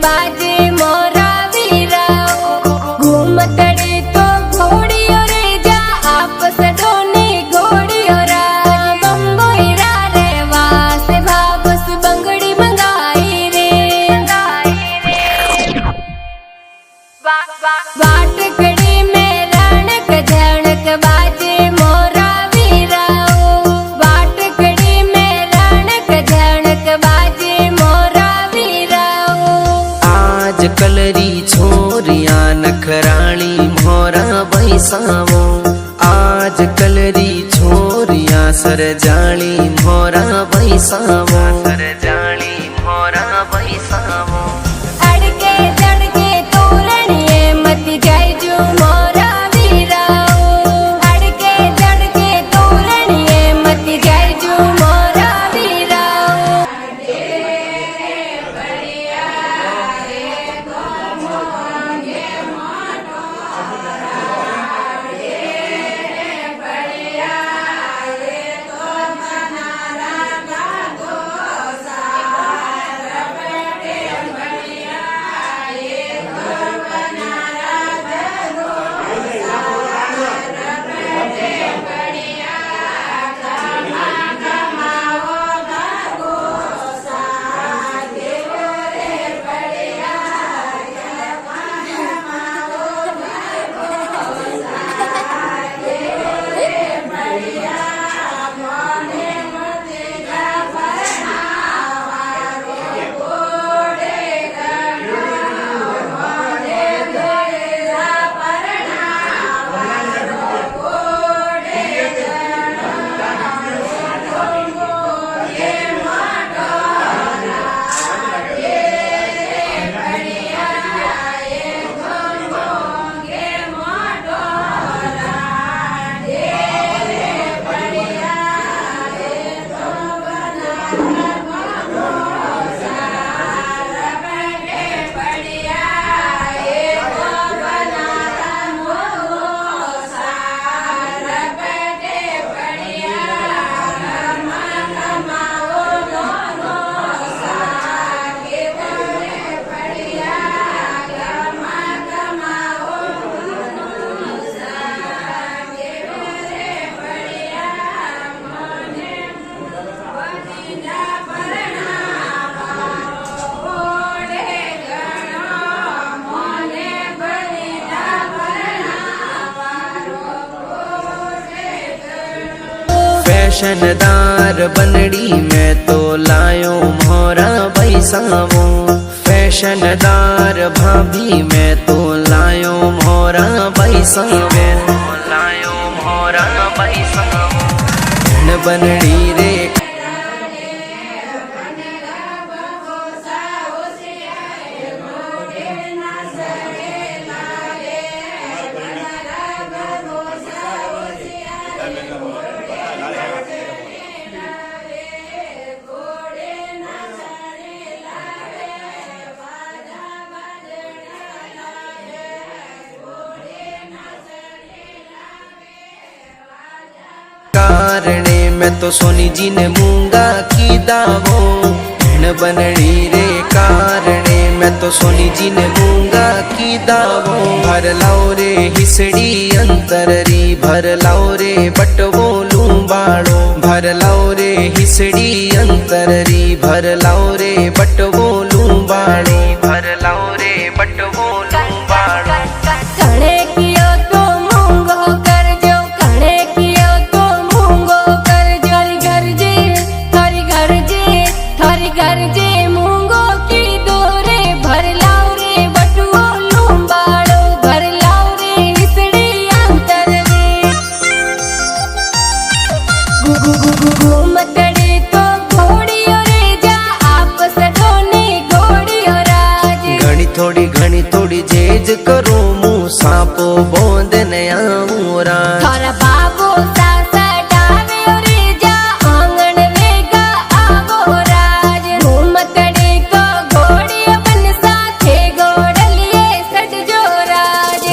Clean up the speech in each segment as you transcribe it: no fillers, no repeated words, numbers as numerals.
बाजे मोरा वीरा घूमतड़े तो घोड़ियों रे जा आपस दोने घोड़ियों रा बंगोईरा रे वास भावस बंगड़ी मंगाई रे बाट कड़ी में रणक झणक बाजे मोरा वीरा बाट कड़ी में रणक झणक बाजे मोरा वीरा आज कलरी छोरिया नखराणी मोरा बैसावो आज कलरी छोरिया सरजाणी मोरा बैसावो सरजाणी मोरा बैसावो अड़के जड़के तोरणिए मत जायजो मोरा वीरा अड़के जड़के तोरणिए मत जायजो मोरा वीरा फैशनदार बनड़ी में तो लायो मोरा बैसावो फैशनदार भाभी में तो लायो मोरा बैसावो लायो मोरा बैसावो बनड़ी रे कारणे में तो सोनी जी ने मूंगा की दावो बनड़ी रे कारणे में तो सोनी जी ने मूंगा की दावो भर लाओ रे हिसड़ी अंतररी भर लाओ रे बटवो लूंबाड़ो भर लाओ रे हिसड़ी अंतररी भर लाओ रे बटवो लूंबाड़ो भर लाओ रे बटवो लूंबाड़ो कणे कियो तो मूंगो कर जो कणे कियो तो मूंगो कर जो थारी घर जे मूंगो की दोरे भर लाओ रे बटुओ लूंबाड़ो भर लाओ रे हिसड़ी अंतर रे घूमतड़े तो घोड़ियो रे जा आपस दोने घोड़ियो राज घणी थोड़ी जेज करो मुँह सांपो बोंद नया मोरा थारा बाबो सासा डावे रे जा आंगन वेगा आवो राज घूमतड़े को घोड़ियो बन साथे घोड़लिए सट जो राज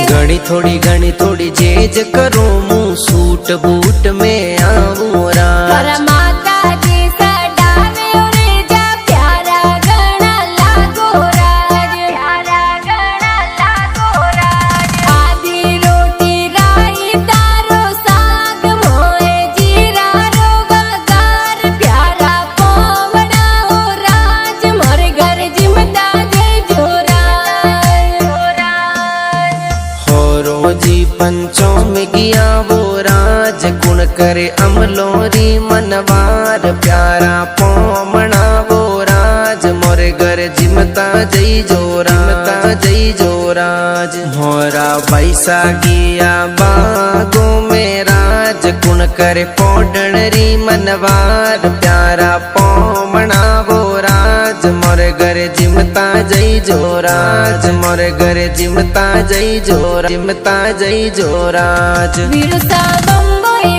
घणी थोड़ी जेज करो मुँह सूट बूट में आवो थारा राज माता जी सा डावे रे जा प्यारा गणा लागो राज प्यारा गणा लागो राज आधी रोटी राई तारो साग मोए जीरा रो वगार प्यारा पोवड़ा हो राज मोरे घर जिमता जे जोराज होरो जी पंचों में गया वो राज गुण करे अमलोरी मनवार प्यारा पोमणा वो राज मोरे घर जिमता जई जो राज मोरा पैसा गया बागों में राज गुण करे पोडणरी मनवार प्यारा पोमणा वो राज मोरे घर जिमता जई जो राज मोरे घर जिमता जई जो राज विरुसा बम्बई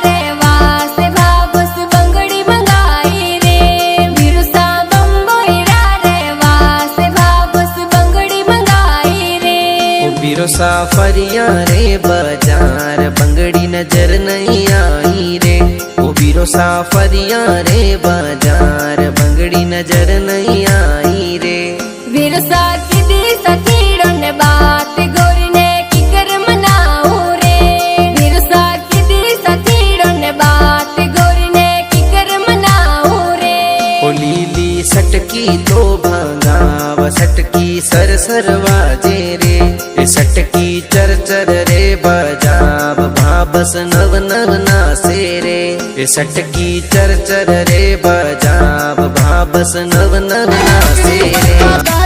रे वास भाबस बंगड़ी मंगाई रे विरुसा बम्बई रे वास भाबस बंगड़ी मंगाई रे बीरो साफरिया रे बाजार बंगड़ी नजर नहीं आई रे ओ बीरो साफरिया रे बाजार बंगड़ी नजर नहीं आई रे विरुसा की दी सखीड़ो ने बात गोरी ने की कर मनाऊ रे विरुसा की दी सखीड़ो ने बात गोरी ने की कर मनाऊ रे ओ लीली सटकी तो भांगाव सटकी सर सरवाजे रे ए सटकी चर चर रे बजाव भाबस नव नव नासे रे ए सटकी चर चर रे बजाव भाबस नव नव नासे रे